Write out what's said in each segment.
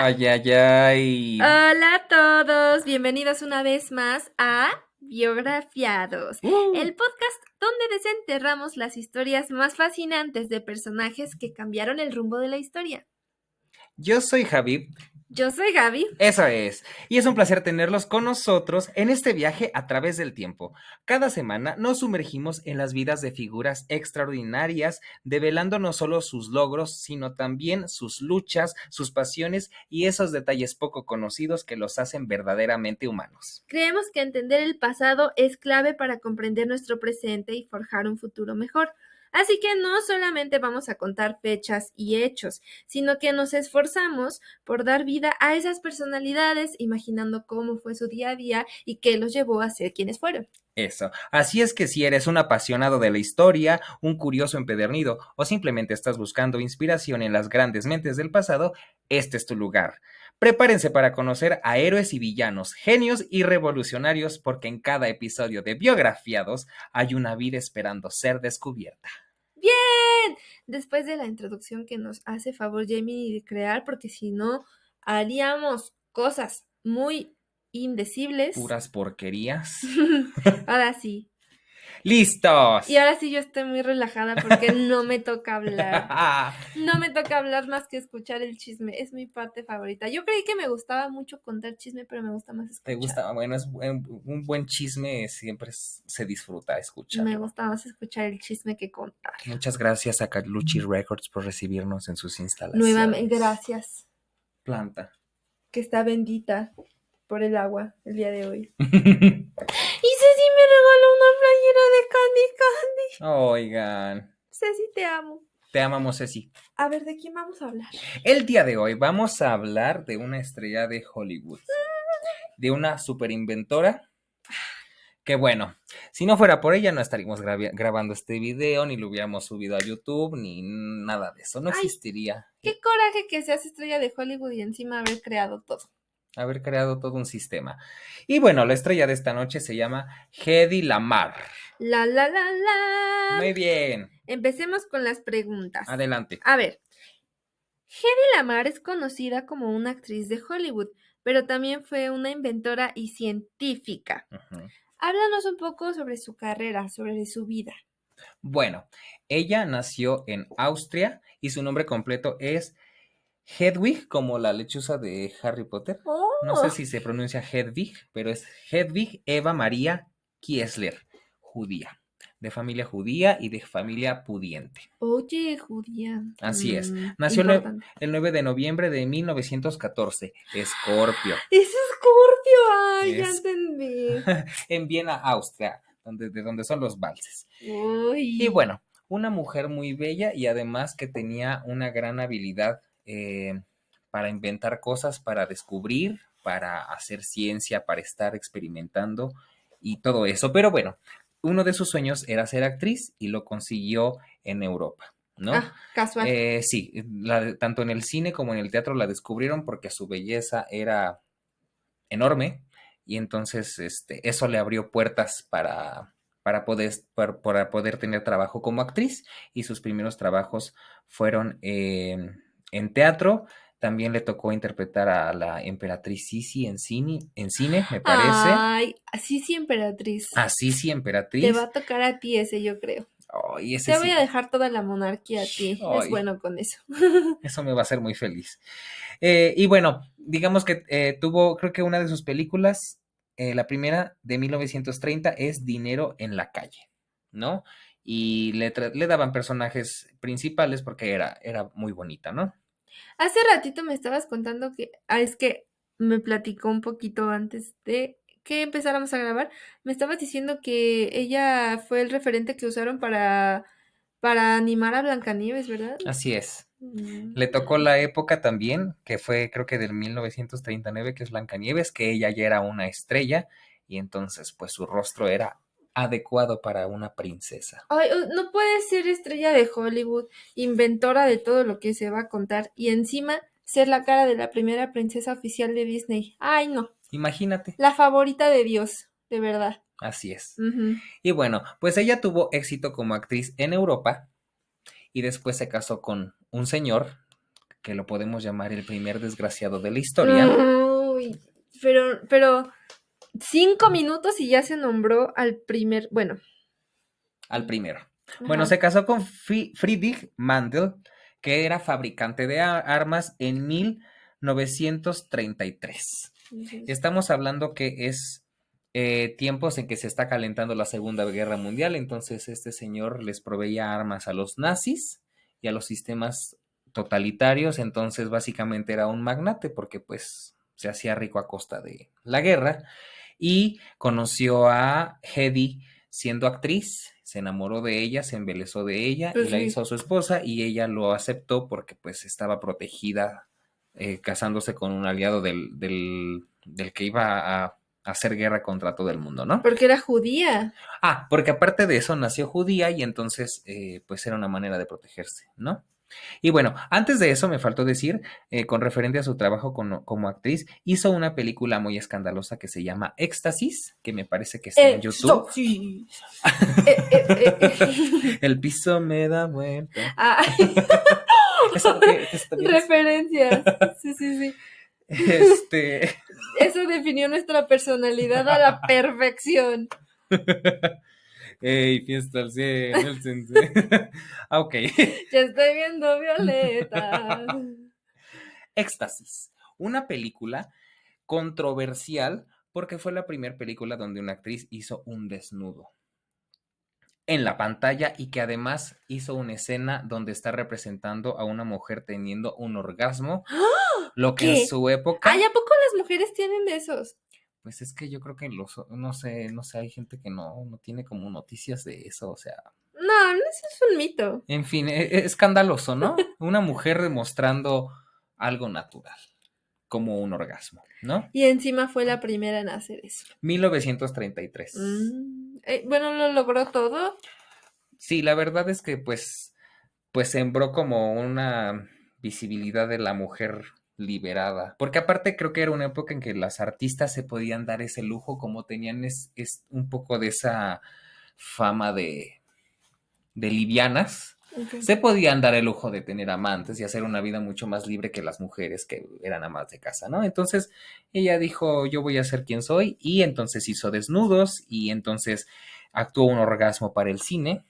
Ay, ay, ay. Hola a todos, bienvenidos una vez más a Biografiados, Uh, el podcast donde desenterramos las historias más fascinantes de personajes que cambiaron el rumbo de la historia. yo soy Javi. Yo soy Gaby. Eso es. Y es un placer tenerlos con nosotros en este viaje a través del tiempo. Cada semana nos sumergimos en las vidas de figuras extraordinarias, develando no solo sus logros, sino también sus luchas, sus pasiones y esos detalles poco conocidos que los hacen verdaderamente humanos. Creemos que entender el pasado es clave para comprender nuestro presente y forjar un futuro mejor. Así que no solamente vamos a contar fechas y hechos, sino que nos esforzamos por dar vida a esas personalidades, imaginando cómo fue su día a día y qué los llevó a ser quienes fueron. Eso. Así es que si eres un apasionado de la historia, un curioso empedernido o simplemente estás buscando inspiración en las grandes mentes del pasado, este es tu lugar. Prepárense para conocer a héroes y villanos, genios y revolucionarios, porque en cada episodio de Biografiados hay una vida esperando ser descubierta. Bien, después de la introducción que nos hace favor Jamie de crear, porque si no haríamos cosas muy indecibles. Puras porquerías. Ahora sí. Y ¡Listos! ahora sí yo estoy muy relajada porque no me toca hablar. No me toca hablar más que escuchar el chisme. Es mi parte favorita. Yo creí que me gustaba mucho contar chisme, pero me gusta más ¿Te escuchar. gusta? Bueno, un buen chisme siempre se disfruta Me escucharlo. gusta más escuchar el chisme que contarlo. Muchas gracias a Carlucci Records por recibirnos en sus Nuevamente, instalaciones. gracias. Planta. Que está bendita por el agua el día de hoy. Y Ceci me regaló una playera de Candy Candy. Oigan, Ceci, te amo. te amamos, Ceci. A ver, ¿de quién vamos a hablar? El día de hoy vamos a hablar de una estrella de Hollywood, de una superinventora que bueno, si no fuera por ella no estaríamos grabando este video, ni lo hubiéramos subido a YouTube, ni nada de eso, no Ay, existiría. qué coraje que seas estrella de Hollywood y encima haber creado todo. Haber creado todo un sistema. Y bueno, la estrella de esta noche se llama Hedy Lamarr. La, la, la, la. Muy bien, Empecemos con las preguntas. adelante. A ver, Hedy Lamarr es conocida como una actriz de Hollywood, pero también fue una inventora y científica. Ujú. Háblanos un poco sobre su carrera, sobre su vida. Bueno, ella nació en Austria y su nombre completo es Hedwig, como la lechuza de Harry Potter. No sé Oh, si se pronuncia Hedwig, pero es Hedwig Eva María Kiesler, judía, de familia judía y de familia pudiente. oye, judía. Así es. Nació Importante. el 9 de noviembre de 1914, Escorpio. Es Scorpio, ay, ya Es entendí. en Viena, Austria, de donde son los valses. Y Uy. bueno, una mujer muy bella y además que tenía una gran habilidad para inventar cosas, para descubrir, para hacer ciencia, para estar experimentando y todo eso. Pero bueno, uno de sus sueños era ser actriz y lo consiguió en Europa, ¿no? Ah, casual. Sí, tanto en el cine como en el teatro la descubrieron porque su belleza era enorme y entonces eso le abrió puertas para poder tener trabajo como actriz y sus primeros trabajos fueron en teatro. También le tocó interpretar a la emperatriz Sisi en cine, me parece. Ay, sí, sí, emperatriz. A Sisi Te va emperatriz. a tocar a ti ese, yo creo. Ay, ese Te voy a sí. dejar toda la monarquía a ti. Es Ay, bueno con eso. eso me va a hacer muy feliz. Y bueno, digamos que tuvo, creo que una de sus películas, la primera de 1930 es Dinero en la calle, ¿no? Y le daban personajes principales porque era muy bonita, ¿no? Hace ratito me estabas contando que, es que me platicó un poquito antes de que empezáramos a grabar. Me estabas diciendo que ella fue el referente que usaron para animar a Blancanieves, ¿verdad? Así es. Le tocó Mm. la época también, que fue creo que del 1939, que es Blancanieves, que ella ya era una estrella y entonces pues su rostro era adecuado para una princesa. Ay, no puede ser estrella de Hollywood, inventora de todo lo que se va a contar y encima ser la cara de la primera princesa oficial de Disney. Ay, no, Imagínate, la favorita de Dios, de verdad. así es. Ujú. Y bueno, pues ella tuvo éxito como actriz en Europa y después se casó con un señor que lo podemos llamar el primer desgraciado de la historia. Uy, pero 5 minutos y ya se nombró al primer, bueno. Al primero. Bueno, Ajá. se casó con Friedrich Mandel, que era fabricante de armas en 1933. Estamos hablando que es tiempos en que se está calentando la Segunda Guerra Mundial, entonces este señor les proveía armas a los nazis y a los sistemas totalitarios, entonces básicamente era un magnate porque pues se hacía rico a costa de la guerra y conoció a Hedy siendo actriz, se enamoró de ella, se embelezó de ella Pues y la sí. hizo su esposa y ella lo aceptó porque pues estaba protegida casándose con un aliado del que iba a hacer guerra contra todo el mundo, ¿no? Porque era judía. Ah, porque aparte de eso nació judía y entonces pues era una manera de protegerse, ¿no? Y bueno, antes de eso me faltó decir, con referente a su trabajo como actriz, hizo una película muy escandalosa que se llama Éxtasis, que me parece que está en YouTube. Sí. El piso me da vuelta. Ah, ¿Eso qué está bien? referencias. Sí, sí, sí. Este. Eso definió nuestra personalidad a la perfección. Ey, fiesta al 100, el sensei. Ah, ok. Ya estoy viendo Violeta. Éxtasis, una película controversial porque fue la primera película donde una actriz hizo un desnudo en la pantalla y que además hizo una escena donde está representando a una mujer teniendo un orgasmo, lo que en ¿Qué? su época, Ay, ¿a poco las mujeres tienen de esos? pues es que yo creo que no sé, hay gente que no tiene como noticias de eso, o sea, No, no, eso es un mito. en fin, escandaloso, ¿no? Una mujer demostrando algo natural, como un orgasmo, ¿no? Y encima fue la primera en hacer eso. 1933. Bueno, lo logró todo. Sí, la verdad es que pues sembró como una visibilidad de la mujer liberada, porque aparte creo que era una época en que las artistas se podían dar ese lujo, como tenían es un poco de esa fama de livianas, Okay. se podían dar el lujo de tener amantes y hacer una vida mucho más libre que las mujeres que eran amas de casa, ¿no? Entonces ella dijo, yo voy a ser quien soy, y entonces hizo desnudos y entonces actuó un orgasmo para el cine.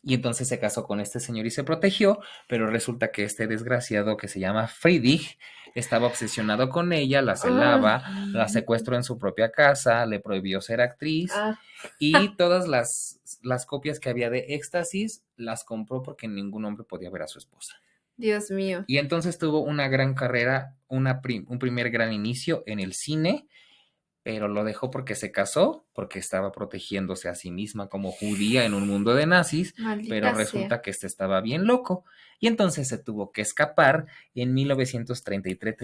Y entonces se casó con este señor y se protegió, pero resulta que este desgraciado que se llama Friedrich estaba obsesionado con ella, la celaba, la secuestró en su propia casa, le prohibió ser actriz y todas las copias que había de Éxtasis las compró porque ningún hombre podía ver a su esposa. Dios mío. Y entonces tuvo una gran carrera, un primer gran inicio en el cine, pero lo dejó porque se casó, porque estaba protegiéndose a sí misma como judía en un mundo de nazis, Maldita pero resulta sea. que este estaba bien loco y entonces se tuvo que escapar en 1933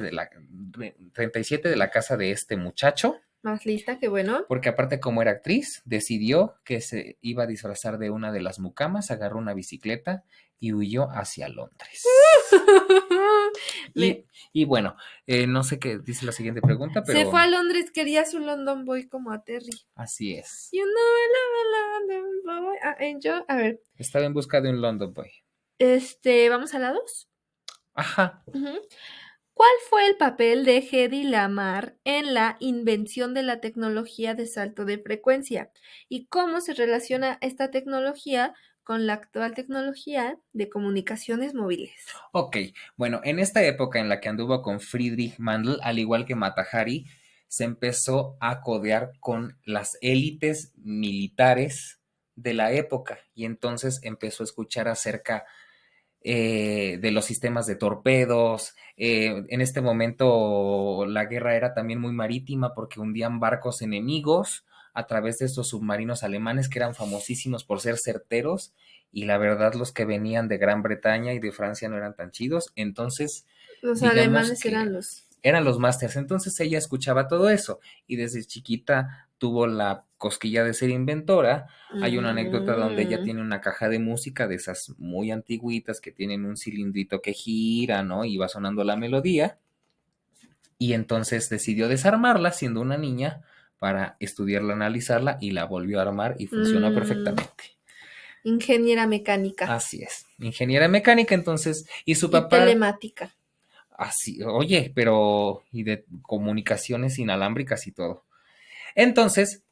37 de la casa de este muchacho, Más lista que bueno. porque aparte como era actriz, decidió que se iba a disfrazar de una de las mucamas, agarró una bicicleta y huyó hacia Londres. Y bueno, no sé qué dice la siguiente pregunta, pero... Se fue a Londres, quería su London Boy como a Terry. Así es. You know I love a London Boy. Angel, a ver. Estaba en busca de un London Boy. ¿Vamos a la 2? Ajá. ¿Cuál fue el papel de Hedy Lamarr en la invención de la tecnología de salto de frecuencia? ¿Y cómo se relaciona esta tecnología con la actual tecnología de comunicaciones móviles? Ok, bueno, en esta época en la que anduvo con Friedrich Mandl, al igual que Mata Hari, se empezó a codear con las élites militares de la época y entonces empezó a escuchar acerca de los sistemas de torpedos. En este momento la guerra era también muy marítima porque hundían barcos enemigos a través de estos submarinos alemanes que eran famosísimos por ser certeros y la verdad los que venían de Gran Bretaña y de Francia no eran tan chidos. Entonces, Los digamos alemanes que eran los másters. Entonces ella escuchaba todo eso y desde chiquita tuvo la cosquilla de ser inventora. Hay una anécdota donde ella tiene una caja de música de esas muy antiguitas que tienen un cilindrito que gira, ¿no? Y va sonando la melodía. Y entonces decidió desarmarla siendo una niña para estudiarla, analizarla y la volvió a armar y funcionó perfectamente. Ingeniera mecánica Así es, ingeniera mecánica, entonces, y su y papá, telemática. así, oye, pero, y de comunicaciones inalámbricas y todo. Entonces,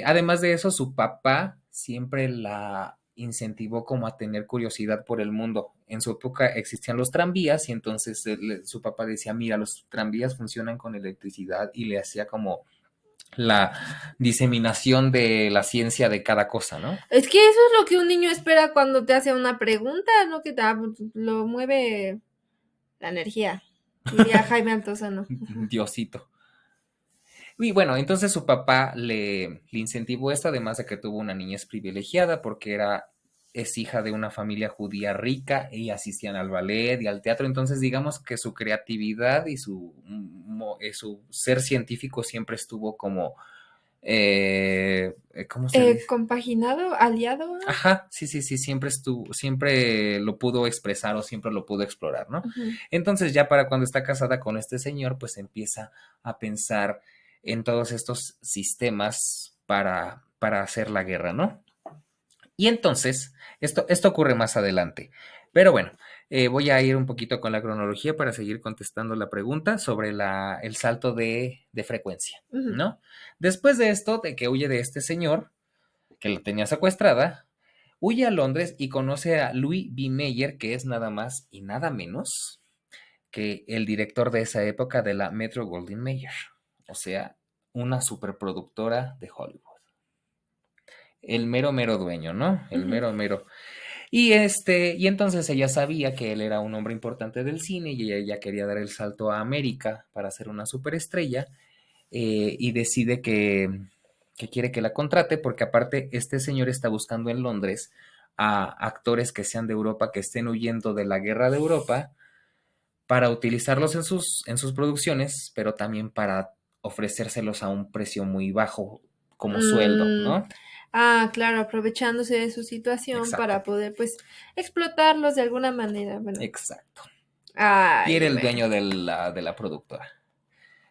además de eso, su papá siempre la incentivó como a tener curiosidad por el mundo. En su época existían los tranvías y entonces su papá decía, mira, los tranvías funcionan con electricidad y le hacía como la diseminación de la ciencia de cada cosa, ¿no? Es que eso es lo que un niño espera cuando te hace una pregunta, lo que lo mueve la energía, diría Jaime Altozano. Diosito. Y bueno, entonces su papá le incentivó esto, además de que tuvo una niñez privilegiada, porque es hija de una familia judía rica y asistían al ballet y al teatro. Entonces, digamos que su creatividad y su ser científico siempre estuvo como, ¿cómo se dice? Compaginado, aliado. Ajá, sí, sí, sí, siempre estuvo, siempre lo pudo expresar o siempre lo pudo explorar, ¿no? Ujú. Entonces ya para cuando está casada con este señor, pues empieza a pensar en todos estos sistemas para hacer la guerra, ¿no? Y entonces, esto ocurre más adelante. Pero bueno, voy a ir un poquito con la cronología para seguir contestando la pregunta sobre el salto de frecuencia, Ujú. ¿no? Después de esto, de que huye de este señor, que la tenía secuestrada, huye a Londres y conoce a Louis B. Mayer, que es nada más y nada menos que el director de esa época de la Metro Goldwyn Mayer, o sea, una superproductora de Hollywood. El mero mero dueño, ¿no? El Ujú. mero mero. Y entonces ella sabía que él era un hombre importante del cine y ella quería dar el salto a América para ser una superestrella y decide que quiere que la contrate porque aparte este señor está buscando en Londres a actores que sean de Europa, que estén huyendo de la guerra de Europa para utilizarlos en sus producciones, pero también para ofrecérselos a un precio muy bajo como sueldo, Mm, ¿no? claro, aprovechándose de su situación Exacto, para poder, pues, explotarlos de alguna manera. Bueno, exacto. Y era ay, el bueno. dueño de la productora. Y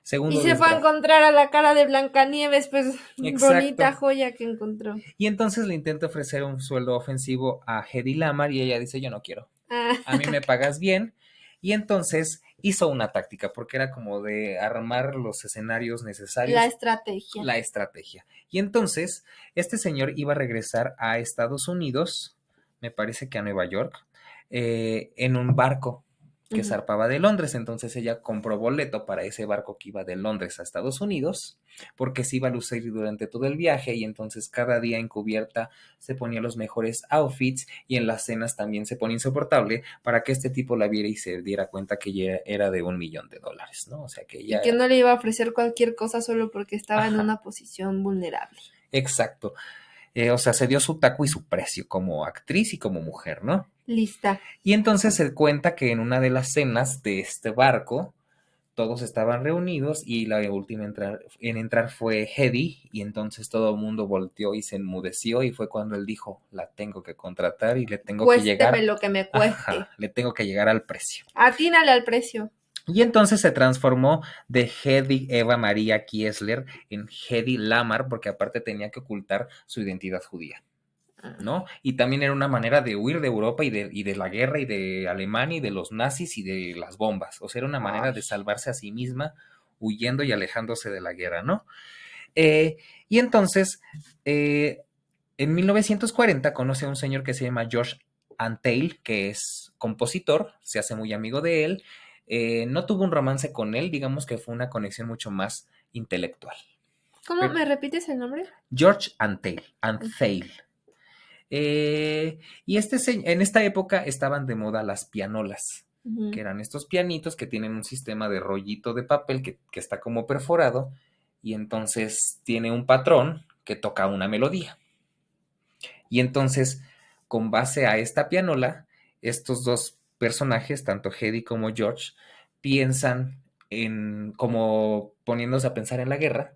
Segundo se fue a desgracia. encontrar a la cara de Blancanieves, pues, bonita Exacto. joya que encontró. Y entonces le intenta ofrecer un sueldo ofensivo a Hedy Lamar y ella dice, yo no quiero. Ah, A mí me pagas bien. Y entonces hizo una táctica, porque era como de armar los escenarios la necesarios, estrategia. la estrategia. Y entonces este señor iba a regresar a Estados Unidos, me parece que a Nueva York, en un barco que Ujú. zarpaba de Londres. Entonces ella compró boleto para ese barco que iba de Londres a Estados Unidos, porque se iba a lucir durante todo el viaje y entonces cada día en cubierta se ponía los mejores outfits y en las cenas también se ponía insoportable para que este tipo la viera y se diera cuenta que ya era de $1,000,000, ¿no? O sea que Y que ella, no le iba a ofrecer cualquier cosa solo porque estaba en ajá, una posición vulnerable. exacto. O sea, se dio su taco y su precio como actriz y como mujer, ¿no? Lista. Y entonces se cuenta que en una de las cenas de este barco, todos estaban reunidos y la última en entrar fue Hedy y entonces todo el mundo volteó y se enmudeció y fue cuando él dijo, la tengo que contratar y le tengo que Cuésteme llegar, lo que me cueste. ajá, le tengo que llegar al precio. Atínale al precio. Y entonces se transformó de Hedy Eva María Kiesler en Hedy Lamar porque aparte tenía que ocultar su identidad judía. ¿No? Y también era una manera de huir de Europa y de la guerra y de Alemania y de los nazis y de las bombas. O sea, era una manera Ay. de salvarse a sí misma huyendo y alejándose de la guerra, ¿no? Eh, y entonces, eh, en 1940 conoce a un señor que se llama George Antheil, que es compositor, se hace muy amigo de él. No tuvo un romance con él, digamos que fue una conexión mucho más intelectual. ¿Cómo Pero me repites el nombre? George Antheil. Y en esta época estaban de moda las pianolas, que Ujú. eran estos pianitos que tienen un sistema de rollito de papel que está como perforado y entonces tiene un patrón que toca una melodía. Y entonces, con base a esta pianola, estos dos personajes, tanto Hedy como George, piensan como poniéndose a pensar en la guerra.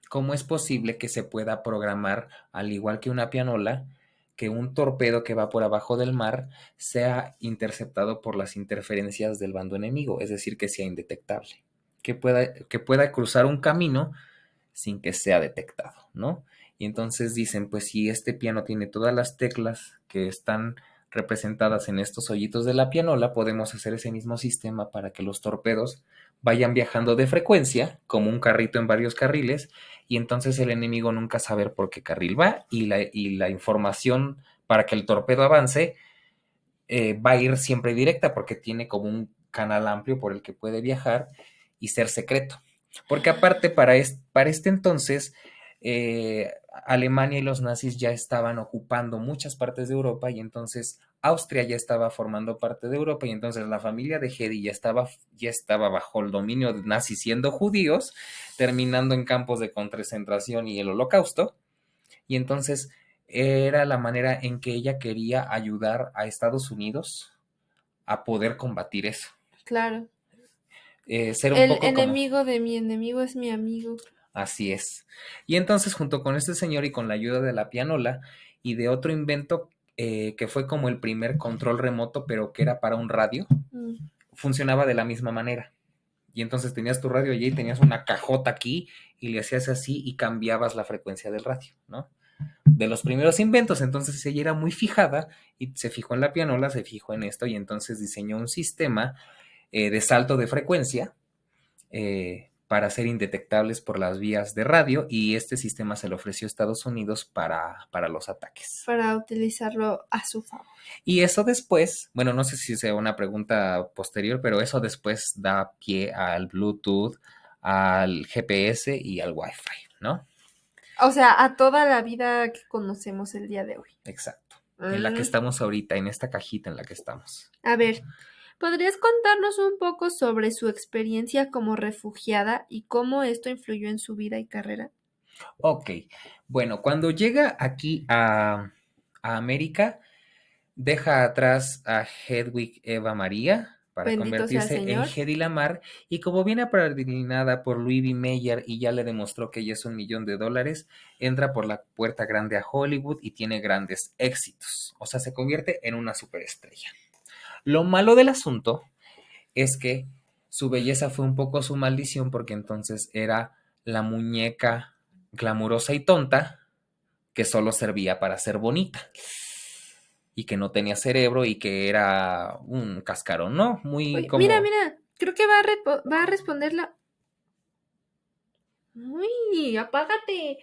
¿Cómo es posible que se pueda programar, al igual que una pianola, que un torpedo que va por abajo del mar sea interceptado por las interferencias del bando enemigo? Es decir, que sea indetectable, que pueda cruzar un camino sin que sea detectado, ¿no? Y entonces dicen, pues si este piano tiene todas las teclas que están representadas en estos hoyitos de la pianola, podemos hacer ese mismo sistema para que los torpedos vayan viajando de frecuencia, como un carrito en varios carriles, y entonces el enemigo nunca sabe por qué carril va, y la información para que el torpedo avance va a ir siempre directa, porque tiene como un canal amplio por el que puede viajar y ser secreto. Porque aparte, para este entonces, Alemania y los nazis ya estaban ocupando muchas partes de Europa, y entonces Austria ya estaba formando parte de Europa, y entonces la familia de Hedy ya estaba bajo el dominio de nazis, siendo judíos, terminando en campos de concentración y el Holocausto. Y entonces era la manera en que ella quería ayudar a Estados Unidos a poder combatir eso. Claro. Ser un El poco como... enemigo de mi enemigo es mi amigo. Así es. Y entonces, junto con este señor y con la ayuda de la pianola y de otro invento que fue como el primer control remoto, pero que era para un radio, Mm. funcionaba de la misma manera. Y entonces tenías tu radio allí y tenías una cajota aquí y le hacías así y cambiabas la frecuencia del radio, ¿no? De los primeros inventos. Entonces ella era muy fijada y se fijó en la pianola, se fijó en esto, y entonces diseñó un sistema de salto de frecuencia para ser indetectables por las vías de radio, y este sistema se le ofreció a Estados Unidos para los ataques. Para utilizarlo a su favor. Y eso después, bueno, no sé si sea una pregunta posterior, pero eso después da pie al Bluetooth, al GPS y al Wi-Fi, ¿no? O sea, a toda la vida que conocemos el día de hoy. Exacto. En la que estamos ahorita, en esta cajita en la que estamos. A ver, ¿podrías contarnos un poco sobre su experiencia como refugiada y cómo esto influyó en su vida y carrera? Ok, bueno, cuando llega aquí a América, deja atrás a Hedwig Eva María para Bendito sea el convertirse en Señor. Hedy Lamar, y como viene apadrinada por Louis B. Mayer y ya le demostró que ella es $1,000,000, entra por la puerta grande a Hollywood y tiene grandes éxitos. O sea, se convierte en una superestrella. Lo malo del asunto es que su belleza fue un poco su maldición, porque entonces era la muñeca glamurosa y tonta que solo servía para ser bonita y que no tenía cerebro y que era un cascarón, ¿no? Muy Uy, mira, como, mira, creo que va a responder la... Uy, apágate.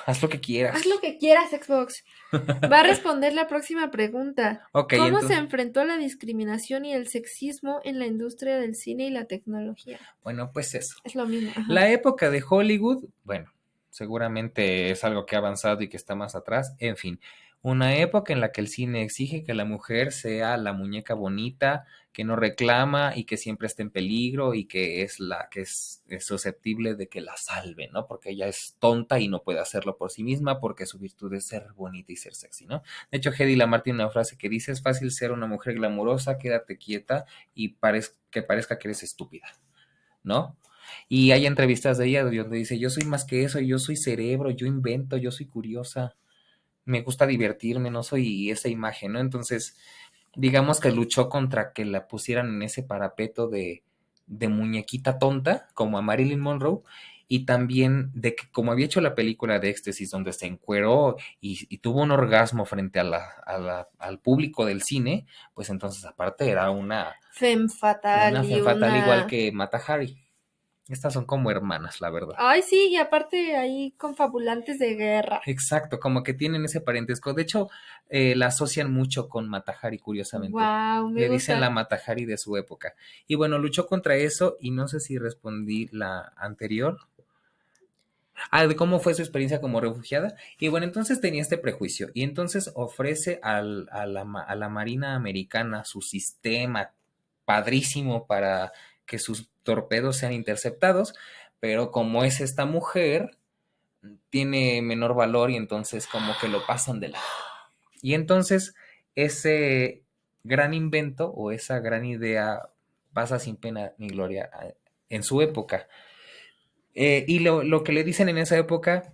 haz lo que Haz lo quieras. que quieras, Xbox. Va a responder la próxima pregunta. Ok, ¿Cómo se entonces, enfrentó la discriminación y el sexismo en la industria del cine y la tecnología? bueno, pues eso. Es lo mismo, ajá. La época de Hollywood, bueno, seguramente es algo que ha avanzado y que está más atrás. En fin, una época en la que el cine exige que la mujer sea la muñeca bonita, que no reclama y que siempre está en peligro, y que es la que es susceptible de que la salve, ¿no? Porque ella es tonta y no puede hacerlo por sí misma, porque su virtud es ser bonita y ser sexy, ¿no? De hecho, Hedy Lamar tiene una frase que dice: es fácil ser una mujer glamurosa, quédate quieta y que parezca que eres estúpida, ¿no? Y hay entrevistas de ella donde dice: yo soy más que eso, yo soy cerebro, yo invento, yo soy curiosa, me gusta divertirme, no soy esa imagen, ¿no? Entonces, digamos que luchó contra que la pusieran en ese parapeto de muñequita tonta, como a Marilyn Monroe, y también de que, como había hecho la película de Éxtasis, donde se encueró y tuvo un orgasmo frente al público del cine, pues entonces aparte era Femme fatal una y femme fatal, igual una... que Mata Hari. Estas son como hermanas, la verdad. Ay, sí, y aparte ahí confabulantes de guerra. Exacto, como que tienen ese parentesco. De hecho, la asocian mucho con Mata Hari, curiosamente. Wow, me Le dicen la gusta. Mata Hari de su época. Y bueno, luchó contra eso, y no sé si respondí la anterior. Ah, de cómo fue su experiencia como refugiada. Y bueno, entonces tenía este prejuicio. Y entonces ofrece a la Marina Americana su sistema padrísimo para que sus torpedos sean interceptados. Pero como es esta mujer, tiene menor valor, y entonces como que lo pasan de lado. Y entonces ese gran invento o esa gran idea pasa sin pena ni gloria en su época. Y lo que le dicen en esa época,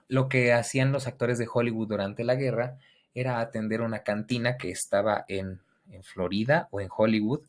lo que hacían los actores de Hollywood durante la guerra, era atender una cantina que estaba en Florida o en Hollywood,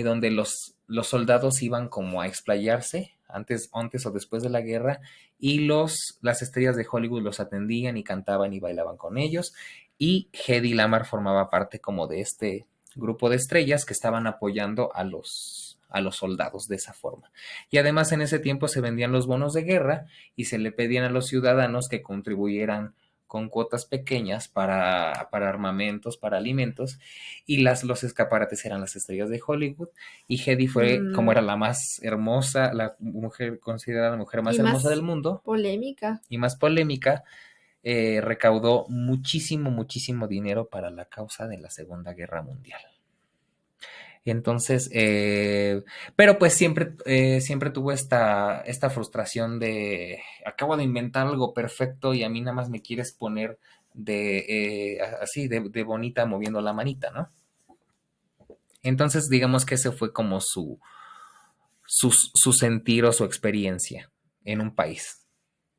donde los soldados iban como a explayarse, antes o después de la guerra, y las estrellas de Hollywood los atendían y cantaban y bailaban con ellos, y Hedy Lamarr formaba parte como de este grupo de estrellas que estaban apoyando a los soldados de esa forma. Y además en ese tiempo se vendían los bonos de guerra y se le pedían a los ciudadanos que contribuyeran con cuotas pequeñas para armamentos, para alimentos, y los escaparates eran las estrellas de Hollywood, y Hedy fue, como Mm, era la más hermosa, la mujer considerada la mujer más y hermosa del más mundo polémica. y más polémica, recaudó muchísimo, muchísimo dinero para la causa de la Segunda Guerra Mundial. Entonces, pero pues siempre tuvo esta frustración de, acabo de inventar algo perfecto y a mí nada más me quieres poner así, de bonita moviendo la manita, ¿no? Entonces, digamos que ese fue como su sentir o su experiencia en un país.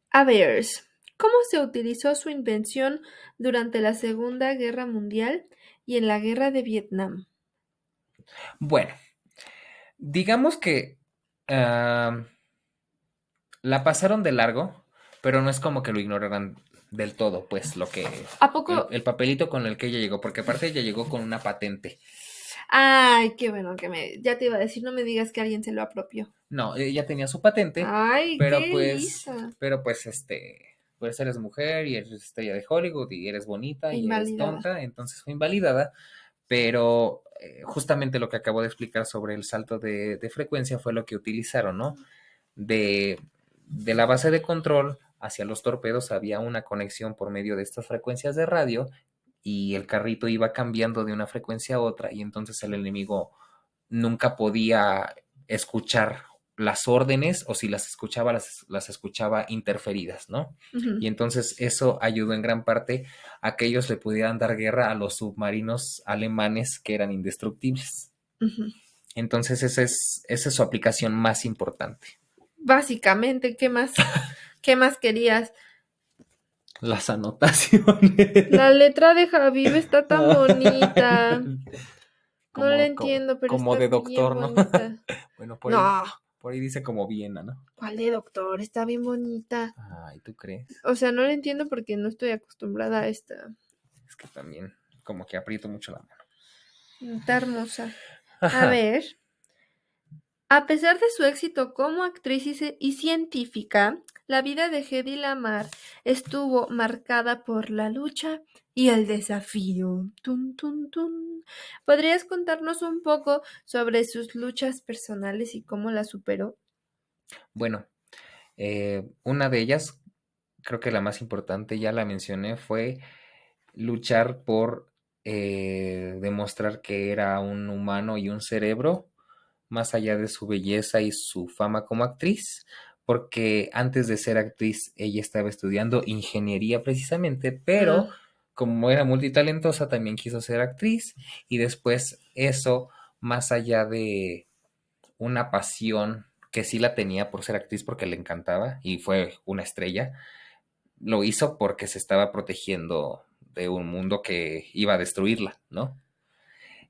A ver, ¿cómo se utilizó su invención durante la Segunda Guerra Mundial y en la Guerra de Vietnam? Bueno, digamos que ah, la pasaron de largo, pero no es como que lo ignoraran del todo, pues ¿A poco? el papelito con el que ella llegó, porque aparte ella llegó con una patente. Ay, qué bueno ya te iba a decir, no me digas que alguien se lo apropió. No, ella tenía su patente, Ay, pero qué pues, lisa. pero pues, pues eres mujer y eres estrella de Hollywood y eres bonita y eres Invalidada. tonta, entonces fue invalidada, pero justamente lo que acabo de explicar sobre el salto de frecuencia fue lo que utilizaron, ¿no? De, de la base de control hacia los torpedos había una conexión por medio de estas frecuencias de radio y el carrito iba cambiando de una frecuencia a otra y entonces el enemigo nunca podía escuchar las órdenes o si las escuchaba, las escuchaba interferidas, ¿no? Ujú, Y entonces eso ayudó en gran parte a que ellos le pudieran dar guerra a los submarinos alemanes que eran indestructibles. ujú. Entonces esa es su aplicación más importante. Básicamente, ¿qué más? ¿Qué más querías? Las anotaciones. La letra de Javib está tan bonita. No la Como, como, entiendo, pero como está de bien doctor, ¿no? bonita. Bueno, No, por ahí dice como Viena, ¿no? ¿cuál de doctor? Está bien bonita. Ay, ¿tú crees? O sea, no la entiendo porque no estoy acostumbrada a esta. Es que también como que aprieto mucho la mano. Está hermosa. A Ajá. ver, a pesar de su éxito como actriz y científica, la vida de Hedy Lamarr estuvo marcada por la lucha y el desafío. Tun, tun, tun. ¿Podrías contarnos un poco sobre sus luchas personales y cómo las superó? Bueno, una de ellas, creo que la más importante, ya la mencioné, fue luchar por demostrar que era un humano y un cerebro, más allá de su belleza y su fama como actriz, porque antes de ser actriz ella estaba estudiando ingeniería precisamente, pero Ah, como era multitalentosa también quiso ser actriz y después eso, más allá de una pasión que sí la tenía por ser actriz porque le encantaba y fue una estrella, lo hizo porque se estaba protegiendo de un mundo que iba a destruirla, ¿no?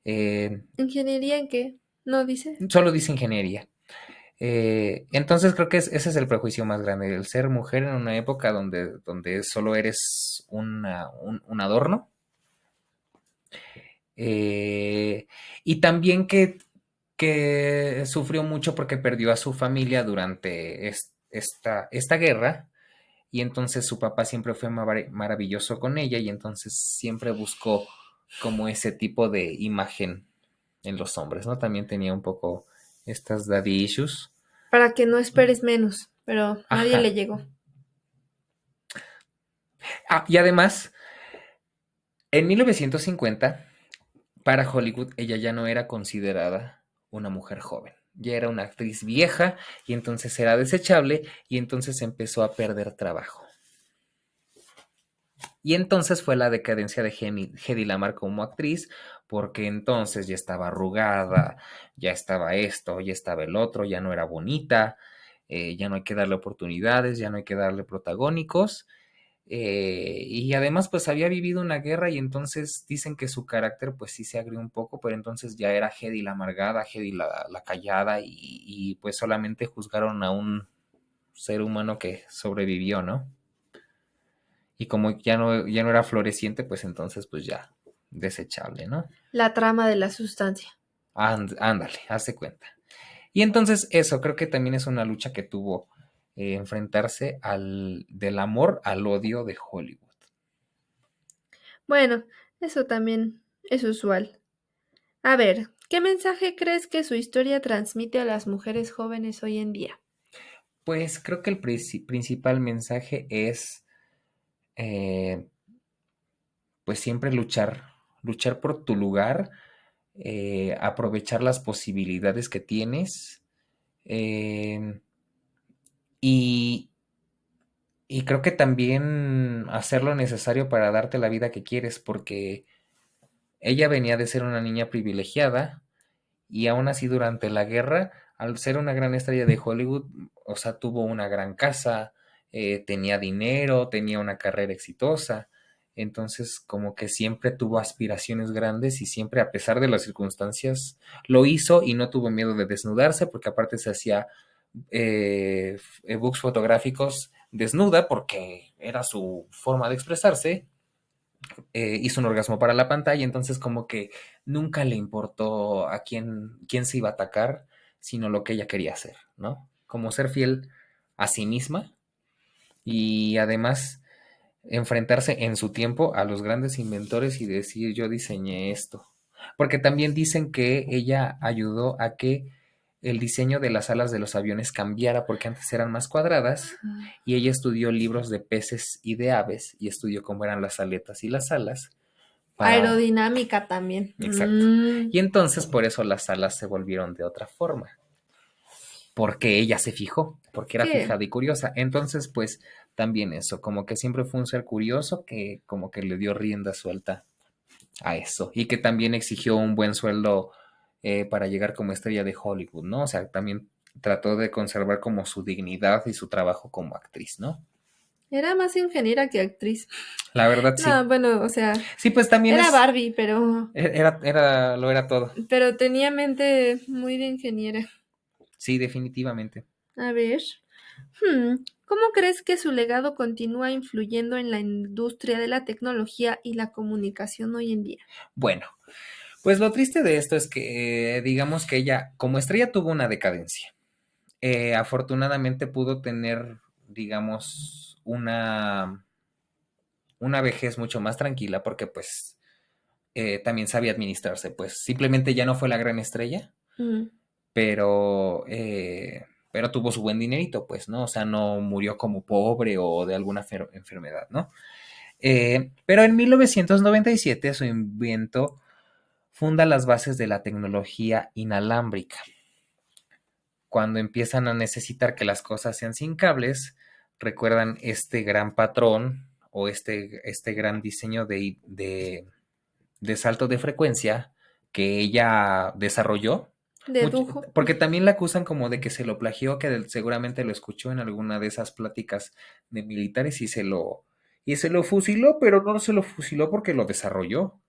Eh, ¿ingeniería en qué? ¿No dice? solo dice ingeniería. Entonces creo que ese es el prejuicio más grande, el ser mujer en una época donde solo eres un adorno. Eh, y también que sufrió mucho porque perdió a su familia durante esta guerra y entonces su papá siempre fue maravilloso con ella y entonces siempre buscó como ese tipo de imagen en los hombres, ¿no? También tenía un poco estas daddy issues. Para que no esperes menos, pero nadie le Ajá. llegó. Ah, y además, en 1950, para Hollywood, ella ya no era considerada una mujer joven. Ya era una actriz vieja y entonces era desechable y entonces empezó a perder trabajo. Y entonces fue la decadencia de Hedy Lamarr como actriz, porque entonces ya estaba arrugada, ya estaba esto, ya estaba el otro, ya no era bonita, ya no hay que darle oportunidades, ya no hay que darle protagónicos. Y además pues había vivido una guerra y entonces dicen que su carácter pues sí se agrió un poco, pero entonces ya era Hedy la amargada, Hedy la callada y pues solamente juzgaron a un ser humano que sobrevivió, ¿no? Y como ya no era floreciente, pues entonces pues ya desechable, ¿no? La trama de la sustancia. Ándale, hazte cuenta. Y entonces eso, creo que también es una lucha que tuvo enfrentarse del amor al odio de Hollywood. Bueno, eso también es usual. A ver, ¿qué mensaje crees que su historia transmite a las mujeres jóvenes hoy en día? Pues creo que el principal mensaje es eh, pues siempre luchar por tu lugar, aprovechar las posibilidades que tienes eh, y, y creo que también hacer lo necesario para darte la vida que quieres, porque ella venía de ser una niña privilegiada y aún así durante la guerra, al ser una gran estrella de Hollywood, o sea, tuvo una gran casa, tenía dinero, tenía una carrera exitosa, entonces como que siempre tuvo aspiraciones grandes y siempre a pesar de las circunstancias lo hizo y no tuvo miedo de desnudarse porque aparte se hacía books fotográficos desnuda porque era su forma de expresarse, hizo un orgasmo para la pantalla, entonces como que nunca le importó a quién se iba a atacar, sino lo que ella quería hacer, ¿no? Como ser fiel a sí misma y además enfrentarse en su tiempo a los grandes inventores y decir yo diseñé esto. Porque también dicen que ella ayudó a que el diseño de las alas de los aviones cambiara porque antes eran más cuadradas y ella estudió libros de peces y de aves y estudió cómo eran las aletas y las alas para... Aerodinámica también. Exacto. Y entonces por eso las alas se volvieron de otra forma, porque ella se fijó, porque era ¿Qué? fijada y curiosa. Entonces, pues también eso, como que siempre fue un ser curioso que como que le dio rienda suelta a eso y que también exigió un buen sueldo para llegar como estrella de Hollywood, ¿no? O sea, también trató de conservar como su dignidad y su trabajo como actriz, ¿no? Era más ingeniera que actriz. La verdad sí. No, bueno, o sea, Sí, pues también era Barbie, lo era todo. pero tenía mente muy de ingeniera. Sí, definitivamente. A ver, ¿cómo crees que su legado continúa influyendo en la industria de la tecnología y la comunicación hoy en día? Bueno, pues lo triste de esto es que digamos que ella como estrella tuvo una decadencia. Afortunadamente pudo tener, digamos, una vejez mucho más tranquila porque pues también sabía administrarse, pues simplemente ya no fue la gran estrella, Mm, pero tuvo su buen dinerito, pues, ¿no? O sea, no murió como pobre o de alguna enfermedad, ¿no? Pero en 1997 su invento funda las bases de la tecnología inalámbrica. Cuando empiezan a necesitar que las cosas sean sin cables, recuerdan este gran patrón o este gran diseño de salto de frecuencia que ella desarrolló. dedujo. Porque también la acusan como de que se lo plagió, que seguramente lo escuchó en alguna de esas pláticas de militares y se lo fusiló, pero no se lo fusiló porque lo desarrolló.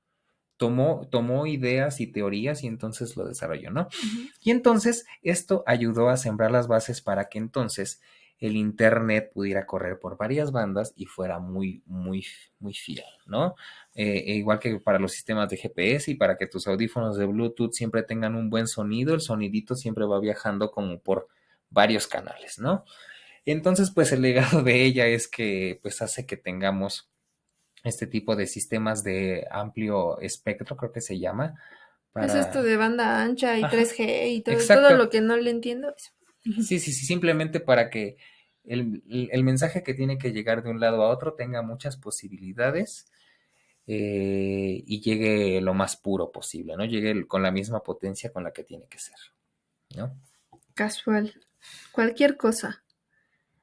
Tomó ideas y teorías y entonces lo desarrolló, ¿no? Ujú. Y entonces esto ayudó a sembrar las bases para que entonces el Internet pudiera correr por varias bandas y fuera muy, muy, muy fiel, ¿no? Igual que para los sistemas de GPS y para que tus audífonos de Bluetooth siempre tengan un buen sonido, el sonidito siempre va viajando como por varios canales, ¿no? Entonces, pues el legado de ella es que pues hace que tengamos este tipo de sistemas de amplio espectro, creo que se llama, Es esto para... de banda ancha y Ajá, 3G y todo exacto. lo que no le entiendo. Eso. Sí, sí, sí, simplemente para que el mensaje que tiene que llegar de un lado a otro tenga muchas posibilidades y llegue lo más puro posible, ¿no? Llegue con la misma potencia con la que tiene que ser, ¿no? Casual. Cualquier cosa.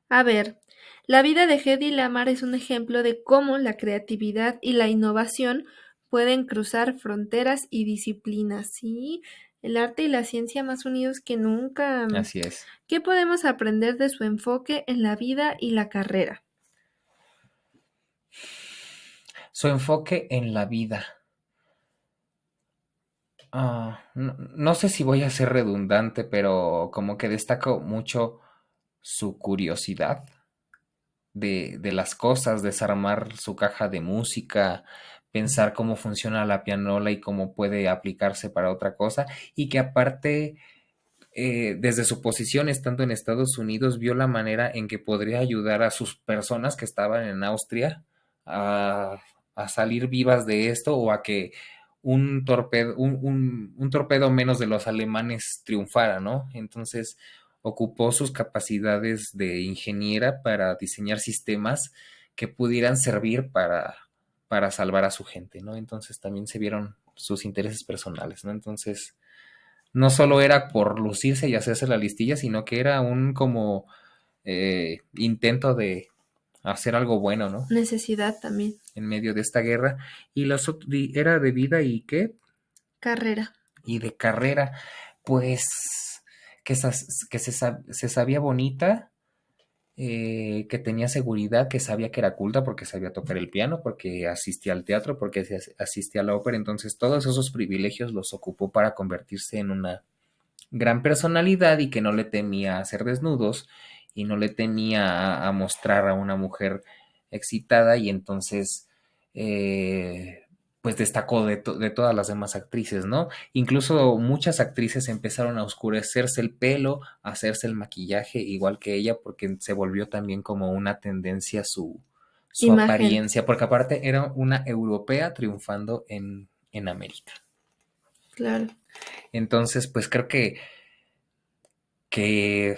A ver, la vida de Hedy Lamarr es un ejemplo de cómo la creatividad y la innovación pueden cruzar fronteras y disciplinas. Sí, el arte y la ciencia más unidos que nunca. Así es. ¿Qué podemos aprender de su enfoque en la vida y la carrera? Su enfoque en la vida. No sé si voy a ser redundante, pero como que destaco mucho su curiosidad de las cosas, desarmar su caja de música, pensar cómo funciona la pianola y cómo puede aplicarse para otra cosa, y que aparte, desde su posición estando en Estados Unidos, vio la manera en que podría ayudar a sus personas que estaban en Austria a, a salir vivas de esto o a que un torpedo menos de los alemanes triunfara, ¿no? Entonces ocupó sus capacidades de ingeniera para diseñar sistemas que pudieran servir para salvar a su gente, ¿no? Entonces también se vieron sus intereses personales, ¿no? Entonces no solo era por lucirse y hacerse la listilla, sino que era un como intento de hacer algo bueno, ¿no? Necesidad también. En medio de esta guerra. Y era de vida y qué, Carrera. y de carrera, pues se sabía bonita, que tenía seguridad, que sabía que era culta porque sabía tocar el piano, porque asistía al teatro, porque asistía a la ópera. Entonces todos esos privilegios los ocupó para convertirse en una gran personalidad y que no le temía hacer desnudos y no le temía a mostrar a una mujer excitada, y entonces pues destacó de todas las demás actrices, ¿no? Incluso muchas actrices empezaron a oscurecerse el pelo, a hacerse el maquillaje igual que ella, porque se volvió también como una tendencia su Imagen. apariencia, porque aparte era una europea triunfando en América. Claro. Entonces, pues creo que, que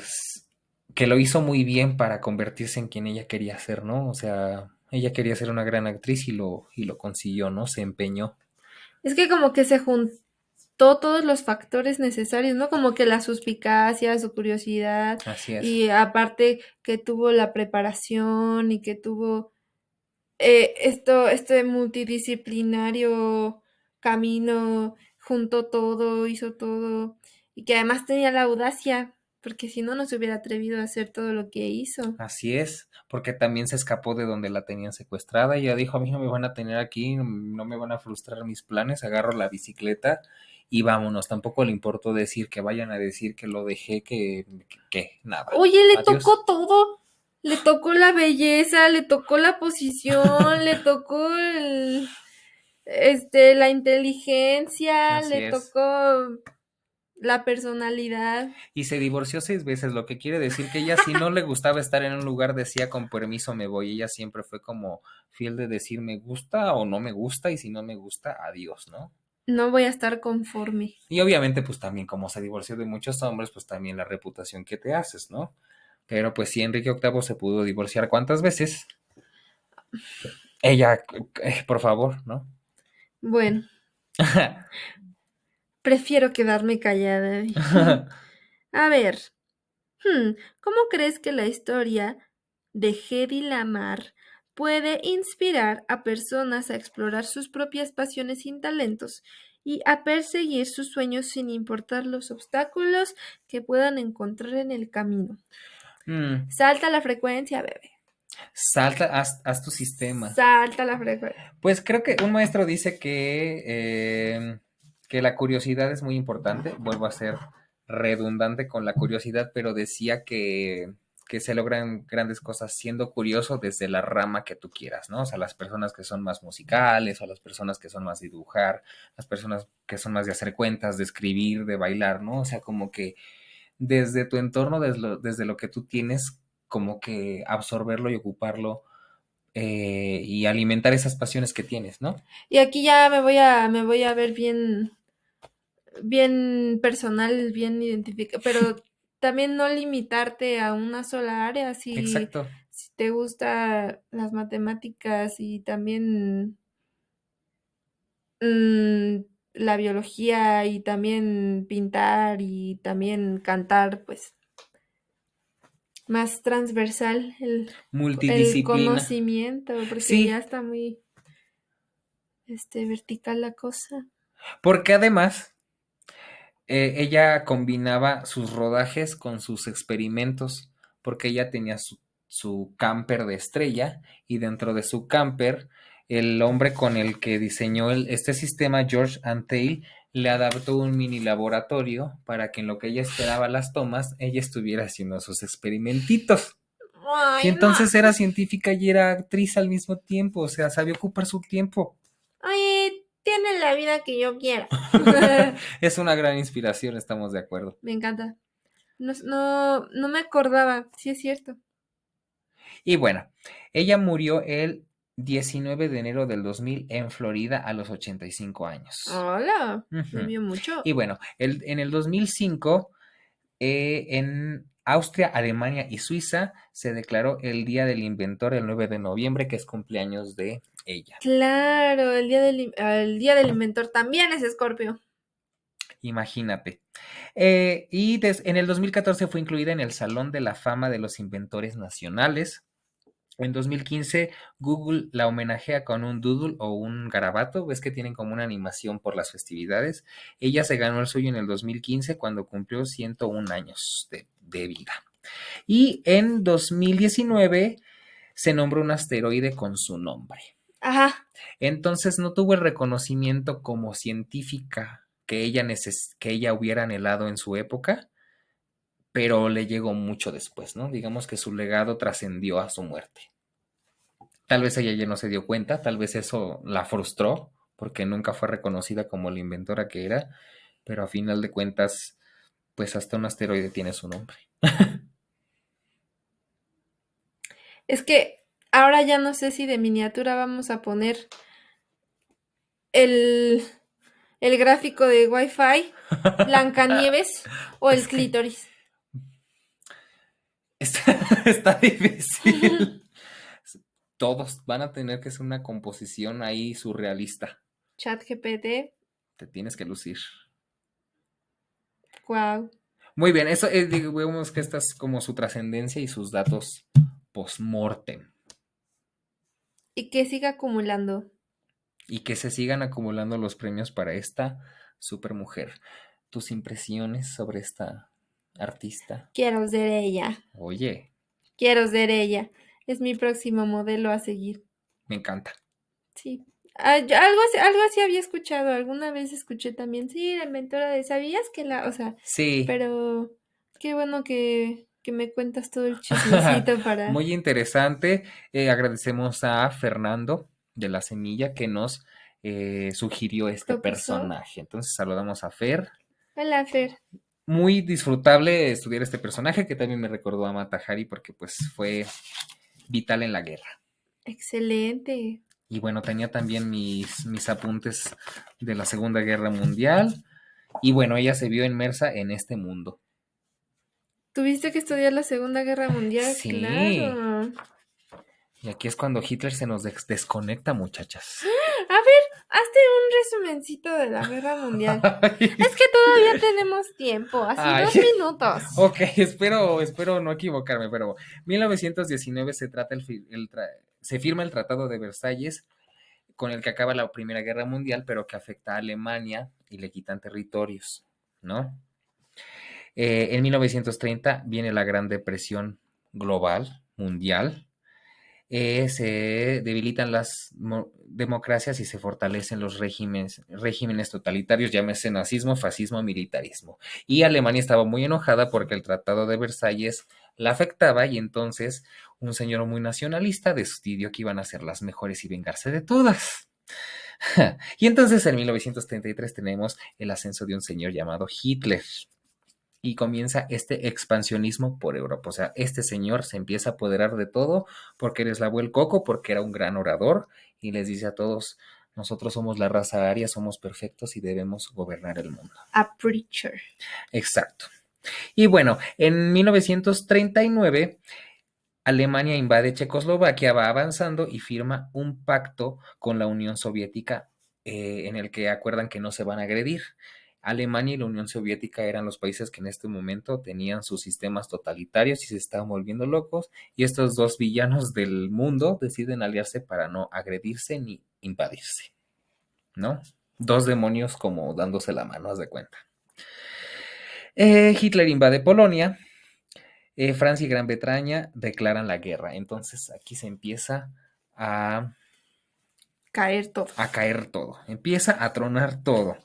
lo hizo muy bien para convertirse en quien ella quería ser, ¿no? O sea, ella quería ser una gran actriz y lo consiguió, ¿no? Se empeñó. Es que como que se juntó todos los factores necesarios, ¿no? Como que la suspicacia, su curiosidad Así es, y aparte que tuvo la preparación y que tuvo este multidisciplinario camino, juntó todo, hizo todo y que además tenía la audacia, porque si no, no se hubiera atrevido a hacer todo lo que hizo. así es, porque también se escapó de donde la tenían secuestrada. Ella dijo, a mí no me van a tener aquí, no me van a frustrar mis planes, agarro la bicicleta y vámonos. Tampoco le importó decir que vayan a decir que lo dejé, que nada. Oye, le Adiós. tocó todo. Le tocó la belleza, le tocó la posición, le tocó la inteligencia, Así le es. tocó la personalidad. Y se divorció 6 veces, lo que quiere decir que ella, si no le gustaba estar en un lugar, decía con permiso me voy. Ella siempre fue como fiel de decir me gusta o no me gusta, y si no me gusta, adiós, ¿no? No voy a estar conforme. Y obviamente pues también como se divorció de muchos hombres, pues también la reputación que te haces, ¿no? Pero pues sí, Enrique VIII se pudo divorciar cuántas veces. Ella, por favor, ¿no? Bueno, prefiero quedarme callada. A ver, ¿cómo crees que la historia de Hedy Lamar puede inspirar a personas a explorar sus propias pasiones y talentos y a perseguir sus sueños sin importar los obstáculos que puedan encontrar en el camino? Mm, Salta la frecuencia, bebé. salta, haz tu sistema. Salta la frecuencia. Pues creo que un maestro dice que la curiosidad es muy importante. Vuelvo a ser redundante con la curiosidad, pero decía que se logran grandes cosas siendo curioso desde la rama que tú quieras, ¿no? O sea, las personas que son más musicales, o las personas que son más de dibujar, las personas que son más de hacer cuentas, de escribir, de bailar, ¿no? O sea, como que desde tu entorno, desde lo que tú tienes, como que absorberlo y ocuparlo, y alimentar esas pasiones que tienes, ¿no? Y aquí ya me voy a ver bien personal, bien identificado, pero también no limitarte a una sola área. Exacto. Si te gusta las matemáticas y también mm, la biología y también pintar y también cantar, pues más transversal el Multidisciplina. conocimiento, porque ya Sí, está muy vertical la cosa. porque además ella combinaba sus rodajes con sus experimentos, porque ella tenía su camper de estrella, y dentro de su camper El hombre con el que diseñó este sistema, George Antheil, le adaptó un mini laboratorio para que en lo que ella esperaba las tomas, ella estuviera haciendo sus experimentitos. Y Ay, no. entonces era científica y era actriz al mismo tiempo, o sea, sabía ocupar su tiempo. Oye, tiene la vida que yo quiero. Es una gran inspiración, estamos de acuerdo. Me encanta. No, no, no me acordaba. Sí, es cierto. Y bueno, ella murió el 19 de enero del 2000 en Florida a los 85 años. Hola, Ujú. vivió mucho. Y bueno, en el 2005, en Austria, Alemania y Suiza se declaró el Día del Inventor el 9 de noviembre, que es cumpleaños de ella. Claro, el día del inventor también es Escorpio. Imagínate. En el 2014 fue incluida en el Salón de la Fama de los Inventores Nacionales. En 2015, Google la homenajea con un doodle o un garabato. Ves que tienen como una animación por las festividades. Ella se ganó el suyo en el 2015 cuando cumplió 101 años de vida. Y en 2019 se nombró un asteroide con su nombre. Ajá. Entonces no tuvo el reconocimiento como científica que ella hubiera anhelado en su época, pero le llegó mucho después, ¿no? Digamos que su legado trascendió a su muerte. Tal vez ella ya no se dio cuenta, tal vez eso la frustró, porque nunca fue reconocida como la inventora que era, pero a final de cuentas, pues hasta un asteroide tiene su nombre. Es que ahora ya no sé si de miniatura vamos a poner el, el gráfico de Wi-Fi, Blancanieves o el Es que clítoris. está difícil. Todos van a tener que ser una composición ahí surrealista. Chat GPT. Te tienes que lucir. Wow. Muy bien, eso digamos que esta es como su trascendencia y sus datos post-mortem. Y que siga acumulando. Y que se sigan acumulando los premios para esta supermujer. Tus impresiones sobre esta artista. Quiero ser ella. Oye, Quiero ser ella. Es mi próximo modelo a seguir. me encanta. Sí. Algo así había escuchado. Alguna vez escuché también. Sí, la inventora de. ¿Sabías que la. O sea, Sí, pero qué bueno que me cuentas todo el chismecito para muy interesante. Agradecemos a Fernando de la Semilla que nos sugirió este propuso. personaje. Entonces saludamos a Fer. Hola, Fer. Muy disfrutable estudiar este personaje que también me recordó a Mata Hari porque pues fue vital en la guerra. Excelente. Y bueno, tenía también mis apuntes de la Segunda Guerra Mundial. Y bueno, ella se vio inmersa en este mundo. ¿Tuviste que estudiar la Segunda Guerra Mundial? Sí. Claro. Y aquí es cuando Hitler se nos desconecta, muchachas. A ver, hazte un resumencito de la Guerra Mundial. Es que todavía tenemos tiempo, así Ay. 2 minutos. Ok, espero no equivocarme, pero 1919 se firma el Tratado de Versalles con el que acaba la Primera Guerra Mundial, pero que afecta a Alemania y le quitan territorios, ¿no? En 1930 viene la Gran Depresión global, mundial. Se debilitan las democracias y se fortalecen los regímenes totalitarios, llámese nazismo, fascismo, militarismo. Y Alemania estaba muy enojada porque el Tratado de Versalles la afectaba y entonces un señor muy nacionalista decidió que iban a ser las mejores y vengarse de todas. Y entonces en 1933 tenemos el ascenso de un señor llamado Hitler y comienza este expansionismo por Europa. O sea, este señor se empieza a apoderar de todo porque les lavó el coco, porque era un gran orador y les dice a todos, nosotros somos la raza aria, somos perfectos y debemos gobernar el mundo. A preacher. Exacto. Y bueno, en 1939 Alemania invade Checoslovaquia, va avanzando y firma un pacto con la Unión Soviética en el que acuerdan que no se van a agredir. Alemania y la Unión Soviética eran los países que en este momento tenían sus sistemas totalitarios y se estaban volviendo locos, y estos dos villanos del mundo deciden aliarse para no agredirse ni invadirse, ¿no? Dos demonios como dándose la mano, haz de cuenta. Hitler invade Polonia, Francia y Gran Bretaña declaran la guerra. Entonces aquí se empieza a caer todo. A caer todo, empieza a tronar todo.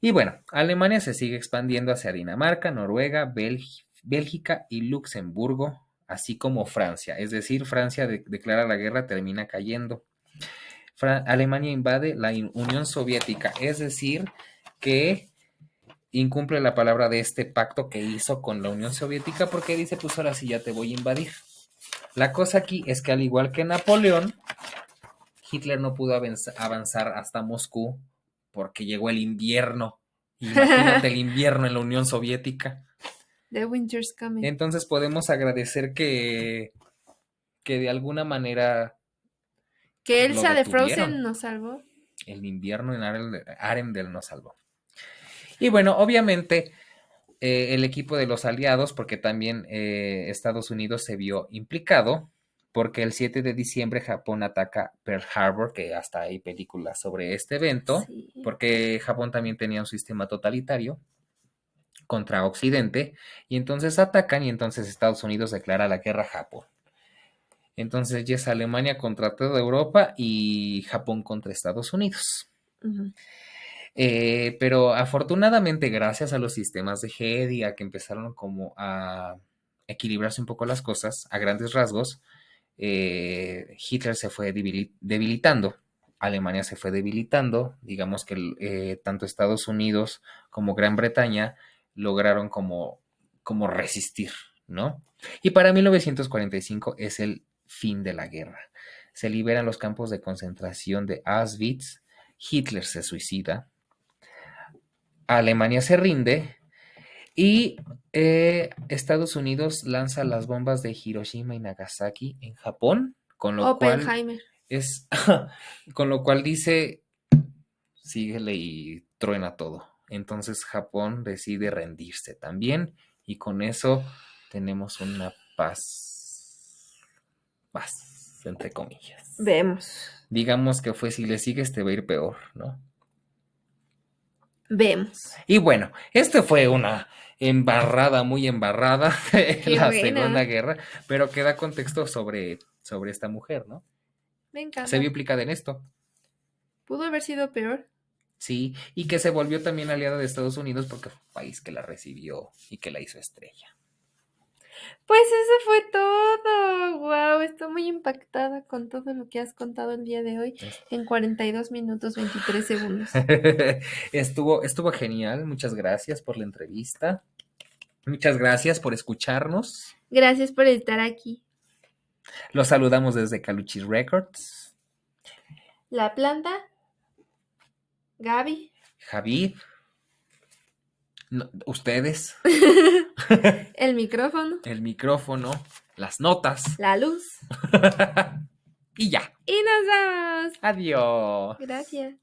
Y bueno, Alemania se sigue expandiendo hacia Dinamarca, Noruega, Bélgica y Luxemburgo, así como Francia. Es decir, Francia declara la guerra, termina cayendo. Alemania invade la Unión Soviética, es decir, que incumple la palabra de este pacto que hizo con la Unión Soviética porque dice, pues ahora sí ya te voy a invadir. La cosa aquí es que al igual que Napoleón, Hitler no pudo avanzar hasta Moscú porque llegó el invierno. Imagínate el invierno en la Unión Soviética. The winter's coming. Entonces podemos agradecer que de alguna manera que lo Elsa de detuvieron. Frozen nos salvó. El invierno en Arendelle nos salvó. Y bueno, obviamente el equipo de los aliados, porque también Estados Unidos se vio implicado, porque el 7 de diciembre Japón ataca Pearl Harbor, que hasta hay películas sobre este evento, Sí. porque Japón también tenía un sistema totalitario contra Occidente, y entonces atacan y entonces Estados Unidos declara la guerra a Japón. Entonces ya es Alemania contra toda Europa y Japón contra Estados Unidos. Ujú. Pero afortunadamente, gracias a los sistemas de Hedy y a que empezaron como a equilibrarse un poco las cosas, a grandes rasgos, Hitler se fue debilitando, Alemania se fue debilitando, digamos que tanto Estados Unidos como Gran Bretaña lograron como resistir, ¿no? Y para 1945 es el fin de la guerra. Se liberan los campos de concentración de Auschwitz, Hitler se suicida, Alemania se rinde y Estados Unidos lanza las bombas de Hiroshima y Nagasaki en Japón, con lo cual dice, síguele y truena todo. Entonces Japón decide rendirse también y con eso tenemos una paz, entre comillas. Vemos. Digamos que fue, si le sigues te va a ir peor, ¿no? Vemos. Y bueno, este fue una embarrada, muy embarrada de Qué la buena. Segunda Guerra, pero que da contexto sobre esta mujer, ¿no? Me encanta. Se vio implicada en esto. ¿Pudo haber sido peor? Sí, y que se volvió también aliada de Estados Unidos porque fue un país que la recibió y que la hizo estrella. Pues eso fue todo. Wow, estoy muy impactada con todo lo que has contado el día de hoy en 42 minutos 23 segundos. Estuvo genial. Muchas gracias por la entrevista. Muchas gracias por escucharnos. Gracias por estar aquí. Los saludamos desde Caluchis Records. La planta, Gaby, Javi, ustedes, el micrófono, el micrófono, las notas, la luz. y ya. Y nos vamos. Adiós. Gracias.